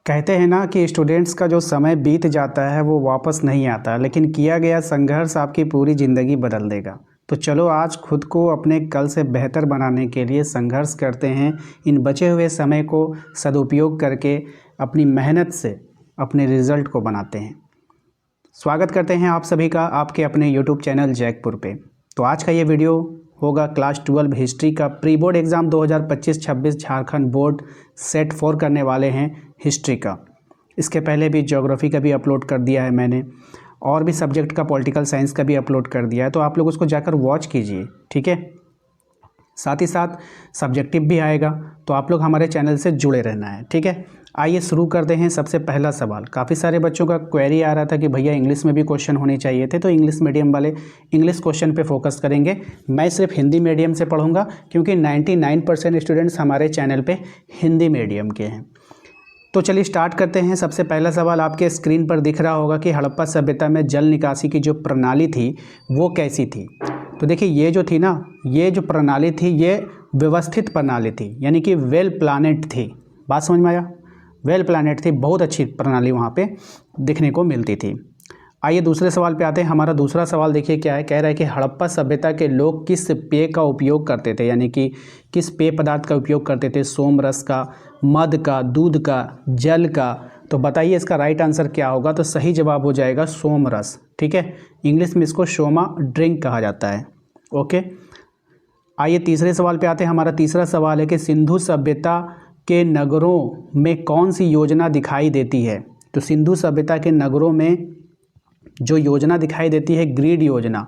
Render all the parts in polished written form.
कहते हैं ना कि स्टूडेंट्स का जो समय बीत जाता है वो वापस नहीं आता, लेकिन किया गया संघर्ष आपकी पूरी ज़िंदगी बदल देगा। तो चलो आज खुद को अपने कल से बेहतर बनाने के लिए संघर्ष करते हैं। इन बचे हुए समय को सदुपयोग करके अपनी मेहनत से अपने रिज़ल्ट को बनाते हैं। स्वागत करते हैं आप सभी का आपके अपने यूट्यूब चैनल जैकपुर पे। तो आज का ये वीडियो होगा क्लास 12 हिस्ट्री का pre board exam 2025-26 Jharkhand board set 4 करने वाले हैं हिस्ट्री का। इसके पहले भी ज्योग्राफी का भी अपलोड कर दिया है मैंने, और भी सब्जेक्ट का पॉलिटिकल साइंस का भी अपलोड कर दिया है, तो आप लोग उसको जाकर वॉच कीजिए, ठीक है। साथ ही साथ सब्जेक्टिव भी आएगा, तो आप लोग हमारे चैनल से जुड़े रहना है, ठीक है। आइए शुरू करते हैं। सबसे पहला सवाल, काफ़ी सारे बच्चों का क्वेरी आ रहा था कि भैया इंग्लिश में भी क्वेश्चन होने चाहिए थे, तो इंग्लिश मीडियम वाले इंग्लिश क्वेश्चन पे फोकस करेंगे। मैं सिर्फ हिंदी मीडियम से पढ़ूंगा क्योंकि 99% स्टूडेंट्स हमारे चैनल पे हिंदी मीडियम के हैं। तो चलिए स्टार्ट करते हैं। सबसे पहला सवाल आपके स्क्रीन पर दिख रहा होगा कि हड़प्पा सभ्यता में जल निकासी की जो प्रणाली थी वो कैसी थी। तो देखिए ये जो थी ना, ये जो प्रणाली थी ये व्यवस्थित प्रणाली थी, यानी कि वेल प्लानेड थी। बात समझ में आया? वेल प्लानेड थी, बहुत अच्छी प्रणाली वहाँ पे दिखने को मिलती थी। आइए दूसरे सवाल पे आते हैं। हमारा दूसरा सवाल देखिए क्या है, कह रहा है कि हड़प्पा सभ्यता के लोग किस पेय का उपयोग करते थे, यानी कि किस पेय पदार्थ का उपयोग करते थे, सोम रस का, मद का, दूध का, जल का। तो बताइए इसका राइट आंसर क्या होगा। तो सही जवाब हो जाएगा सोम रस, ठीक है। इंग्लिश में इसको सोमा ड्रिंक कहा जाता है, ओके। आइए तीसरे सवाल पे आते हैं। हमारा तीसरा सवाल है कि सिंधु सभ्यता के नगरों में कौन सी योजना दिखाई देती है। तो सिंधु सभ्यता के नगरों में जो योजना दिखाई देती है ग्रिड योजना,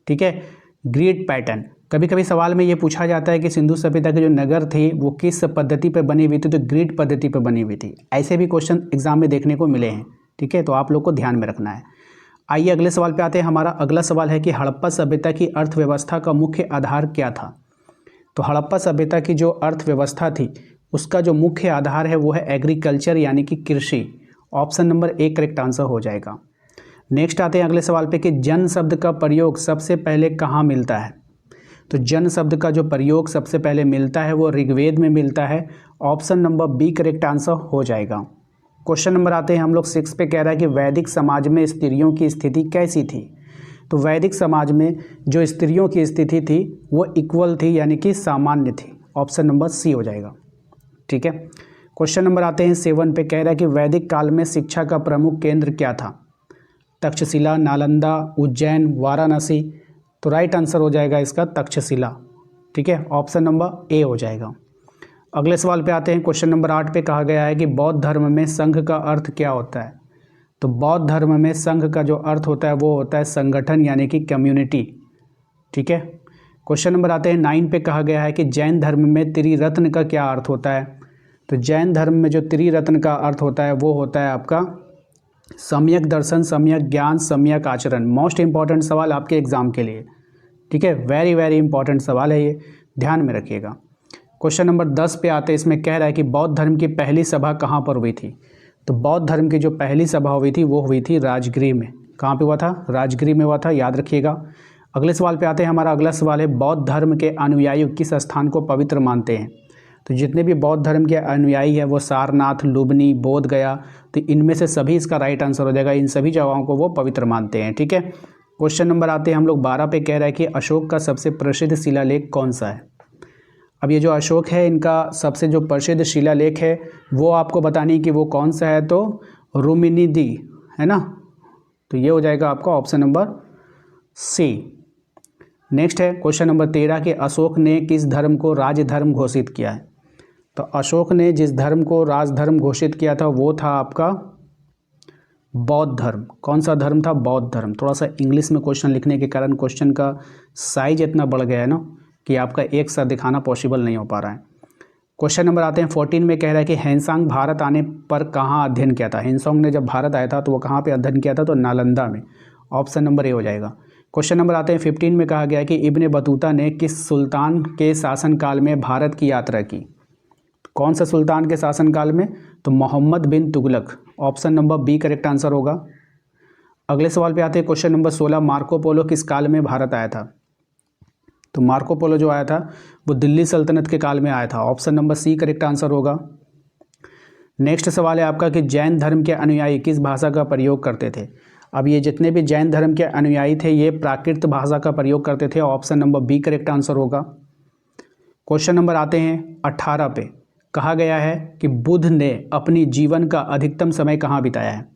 ठीक है, ग्रिड पैटर्न। कभी कभी सवाल में ये पूछा जाता है कि सिंधु सभ्यता के जो नगर थे वो किस पद्धति पर बनी हुई थी, तो ग्रिड पद्धति पर बनी हुई थी। ऐसे भी क्वेश्चन एग्जाम में देखने को मिले हैं, ठीक है, तो आप लोग को ध्यान में रखना है। आइए अगले सवाल पे आते हैं। हमारा अगला सवाल है कि हड़प्पा सभ्यता की अर्थव्यवस्था का मुख्य आधार क्या था। तो हड़प्पा सभ्यता की जो अर्थव्यवस्था थी उसका जो मुख्य आधार है वो है एग्रीकल्चर, यानी कि कृषि। Option number A correct answer हो जाएगा। नेक्स्ट आते हैं अगले सवाल पे कि जन शब्द का प्रयोग सबसे पहले कहाँ मिलता है। तो जन शब्द का जो प्रयोग सबसे पहले मिलता है वो ऋग्वेद में मिलता है। Option number B correct answer हो जाएगा। क्वेश्चन नंबर आते हैं हम लोग 6 पे, कह रहा है कि वैदिक समाज में स्त्रियों की स्थिति कैसी थी। तो वैदिक समाज में जो स्त्रियों की स्थिति थी वो इक्वल थी, यानी कि सामान्य थी। ऑप्शन नंबर सी हो जाएगा, ठीक है। क्वेश्चन नंबर आते हैं 7 पे, कह रहा है कि वैदिक काल में शिक्षा का प्रमुख केंद्र क्या था। तक्षशिला, नालंदा, उज्जैन, वाराणसी। तो राइट आंसर हो जाएगा इसका तक्षशिला, ठीक है। ऑप्शन नंबर ए हो जाएगा। अगले सवाल पे आते हैं। क्वेश्चन नंबर 8 पे कहा गया है कि बौद्ध धर्म में संघ का अर्थ क्या होता है। तो बौद्ध धर्म में संघ का जो अर्थ होता है वो होता है संगठन, यानी कि कम्युनिटी, ठीक है। क्वेश्चन नंबर आते हैं 9 पे, कहा गया है कि जैन धर्म में त्रिरत्न का क्या अर्थ होता है। तो जैन धर्म में जो त्रिरत्न का अर्थ होता है वो होता है आपका सम्यक दर्शन, सम्यक ज्ञान, सम्यक आचरण। मोस्ट इंपॉर्टेंट सवाल आपके एग्जाम के लिए, ठीक है, वेरी वेरी इंपॉर्टेंट सवाल है ये, ध्यान में रखिएगा। क्वेश्चन नंबर 10 पे आते हैं। इसमें कह रहा है कि बौद्ध धर्म की पहली सभा कहाँ पर हुई थी। तो बौद्ध धर्म की जो पहली सभा हुई थी वो हुई थी राजगृह में। कहाँ पे हुआ था? राजगृह में हुआ था, याद रखिएगा। अगले सवाल पे आते हैं। हमारा अगला सवाल है बौद्ध धर्म के अनुयायी किस स्थान को पवित्र मानते हैं। तो जितने भी बौद्ध धर्म के अनुयायी हैं वो सारनाथ, लुम्बिनी, बोध गया, तो इनमें से सभी इसका राइट आंसर हो जाएगा। इन सभी जगहों को वो पवित्र मानते हैं, ठीक है। क्वेश्चन नंबर आते हैं हम लोग 12 पे, कह रहा है कि अशोक का सबसे प्रसिद्ध शिलालेख कौन सा है। अब ये जो अशोक है इनका सबसे जो प्रसिद्ध शिलालेख है वो आपको बतानी कि वो कौन सा है। तो रुक्मिणी है ना, तो ये हो जाएगा आपका ऑप्शन नंबर सी। नेक्स्ट है क्वेश्चन नंबर 13 कि अशोक ने किस धर्म को राजधर्म घोषित किया है। तो अशोक ने जिस धर्म को राजधर्म घोषित किया था वो था आपका बौद्ध धर्म। कौन सा धर्म था? बौद्ध धर्म। थोड़ा सा इंग्लिश में क्वेश्चन लिखने के कारण क्वेश्चन का साइज इतना बढ़ गया है ना कि आपका एक साथ दिखाना पॉसिबल नहीं हो पा रहा है। क्वेश्चन नंबर आते हैं 14 में, कह रहा है कि हेनसांग भारत आने पर कहाँ अध्ययन किया था। हेनसांग ने जब भारत आया था तो वो कहाँ पे अध्ययन किया था। तो नालंदा में। ऑप्शन नंबर ए हो जाएगा। क्वेश्चन नंबर आते हैं 15 में, कहा गया है कि इब्ने बतूता ने किस सुल्तान के शासनकाल में भारत की यात्रा की। कौन सा सुल्तान के शासनकाल में? तो Mohammad bin Tughlaq. Option number B correct answer होगा। अगले सवाल पे आते हैं। क्वेश्चन नंबर 16, मार्को पोलो किस काल में भारत आया था। तो मार्को पोलो जो आया था वो दिल्ली सल्तनत के काल में आया था। Option number C correct answer होगा। नेक्स्ट सवाल है आपका कि जैन धर्म के अनुयायी किस भाषा का प्रयोग करते थे। अब ये जितने भी जैन धर्म के अनुयायी थे ये प्राकृत भाषा का प्रयोग करते थे। Option number B correct answer होगा। क्वेश्चन नंबर आते हैं 18 पे। कहा गया है कि बुद्ध ने अपनी जीवन का अधिकतम समय कहाँ बिताया है।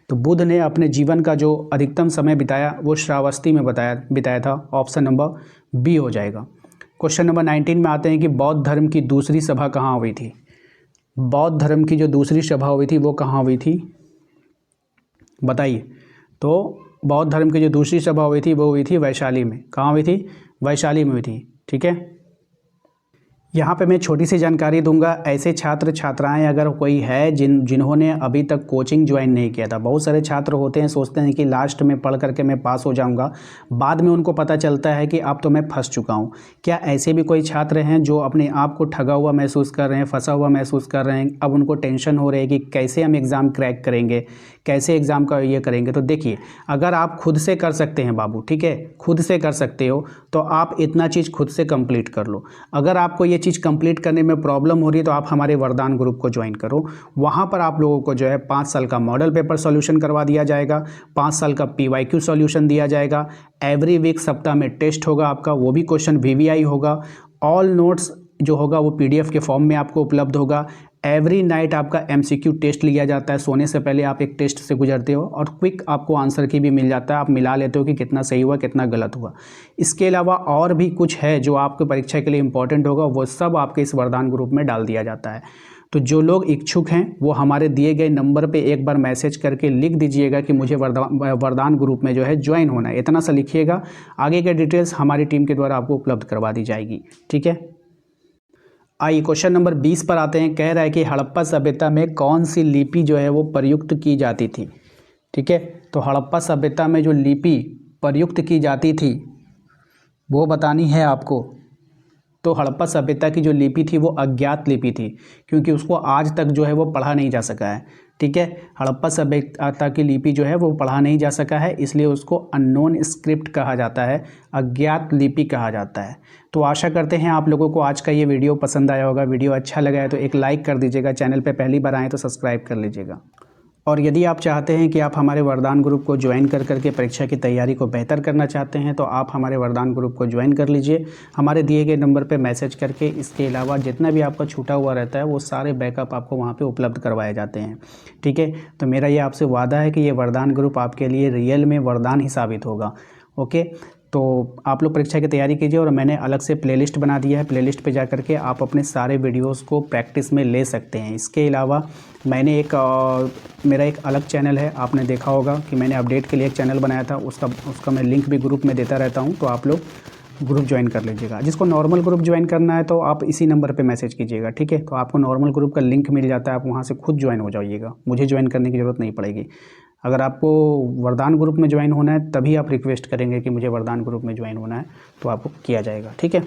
तो बुद्ध ने अपने जीवन का जो अधिकतम समय बिताया वो श्रावस्ती में बिताया था। ऑप्शन नंबर बी हो जाएगा। क्वेश्चन नंबर 19 में आते हैं कि बौद्ध धर्म की दूसरी सभा कहाँ हुई थी। बौद्ध धर्म की जो दूसरी सभा हुई थी वो कहाँ हुई थी बताइए। तो बौद्ध धर्म की जो दूसरी सभा हुई थी वो हुई थी वैशाली में। कहाँ हुई थी? वैशाली में हुई थी। ठीक है, यहाँ पे मैं छोटी सी जानकारी दूंगा। ऐसे छात्र छात्राएं अगर कोई है जिन्होंने अभी तक कोचिंग ज्वाइन नहीं किया था, बहुत सारे छात्र होते हैं सोचते हैं कि लास्ट में पढ़ करके मैं पास हो जाऊंगा, बाद में उनको पता चलता है कि अब तो मैं फंस चुका हूँ। क्या ऐसे भी कोई छात्र हैं जो अपने आप को ठगा हुआ महसूस कर रहे हैं, फंसा हुआ महसूस कर रहे हैं, अब उनको टेंशन हो रही है कि कैसे हम एग्ज़ाम क्रैक करेंगे, कैसे एग्ज़ाम का ये करेंगे। तो देखिए, अगर आप खुद से कर सकते हैं बाबू, ठीक है, खुद से कर सकते हो तो आप इतना चीज़ खुद से कंप्लीट कर लो। अगर आपको ये चीज़ कंप्लीट करने में प्रॉब्लम हो रही है तो आप हमारे वरदान ग्रुप को ज्वाइन करो। वहाँ पर आप लोगों को जो है 5 साल का मॉडल पेपर सॉल्यूशन करवा दिया जाएगा, 5 साल का PYQ सॉल्यूशन दिया जाएगा। एवरी वीक सप्ताह में टेस्ट होगा आपका, वो भी क्वेश्चन VVI होगा। ऑल नोट्स जो होगा वो PDF के फॉर्म में आपको उपलब्ध होगा। एवरी नाइट आपका MCQ टेस्ट लिया जाता है। सोने से पहले आप एक टेस्ट से गुजरते हो और क्विक आपको आंसर की भी मिल जाता है। आप मिला लेते हो कि कितना सही हुआ कितना गलत हुआ। इसके अलावा और भी कुछ है जो आपके परीक्षा के लिए इंपॉर्टेंट होगा, वो सब आपके इस वरदान ग्रुप में डाल दिया जाता है। तो जो लोग इच्छुक हैं वो हमारे दिए गए नंबर पे एक बार मैसेज करके लिख दीजिएगा कि मुझे वरदान ग्रुप में जो है ज्वाइन होना है। इतना सा लिखिएगा, आगे के डिटेल्स हमारी टीम के द्वारा आपको उपलब्ध करवा दी जाएगी। ठीक है, आइए क्वेश्चन नंबर 20 पर आते हैं। कह रहा है कि हड़प्पा सभ्यता में कौन सी लिपि जो है वो प्रयुक्त की जाती थी। ठीक है, तो हड़प्पा सभ्यता में जो लिपि प्रयुक्त की जाती थी वो बतानी है आपको। तो हड़प्पा सभ्यता की जो लिपि थी वो अज्ञात लिपि थी, क्योंकि उसको आज तक जो है वो पढ़ा नहीं जा सका है। ठीक है, हड़प्पा सभ्यता की लिपि जो है वो पढ़ा नहीं जा सका है, इसलिए उसको अननोन स्क्रिप्ट कहा जाता है, अज्ञात लिपि कहा जाता है। तो आशा करते हैं आप लोगों को आज का ये वीडियो पसंद आया होगा। वीडियो अच्छा लगा है तो एक लाइक कर दीजिएगा, चैनल पे पहली बार आएँ तो सब्सक्राइब कर लीजिएगा। और यदि आप चाहते हैं कि आप हमारे वरदान ग्रुप को ज्वाइन कर करके परीक्षा की तैयारी को बेहतर करना चाहते हैं तो आप हमारे वरदान ग्रुप को ज्वाइन कर लीजिए, हमारे दिए गए नंबर पे मैसेज करके। इसके अलावा जितना भी आपका छूटा हुआ रहता है वो सारे बैकअप आपको वहाँ पे उपलब्ध करवाए जाते हैं। ठीक है, तो मेरा ये आपसे वादा है कि ये वरदान ग्रुप आपके लिए रियल में वरदान ही साबित होगा। ओके, तो आप लोग परीक्षा की तैयारी कीजिए। और मैंने अलग से प्लेलिस्ट बना दिया है, प्लेलिस्ट पे जा करके आप अपने सारे वीडियोस को प्रैक्टिस में ले सकते हैं। इसके अलावा मैंने मेरा एक अलग चैनल है, आपने देखा होगा कि मैंने अपडेट के लिए एक चैनल बनाया था, उसका मैं लिंक भी ग्रुप में देता रहता हूँ। तो आप लोग ग्रुप ज्वाइन कर लीजिएगा। जिसको नॉर्मल ग्रुप ज्वाइन करना है तो आप इसी नंबर पे मैसेज कीजिएगा। ठीक है, तो आपको नॉर्मल ग्रुप का लिंक मिल जाता है, आप वहाँ से खुद ज्वाइन हो जाइएगा, मुझे ज्वाइन करने की ज़रूरत नहीं पड़ेगी। अगर आपको वरदान ग्रुप में ज्वाइन होना है तभी आप रिक्वेस्ट करेंगे कि मुझे वरदान ग्रुप में ज्वाइन होना है, तो आपको किया जाएगा। ठीक है।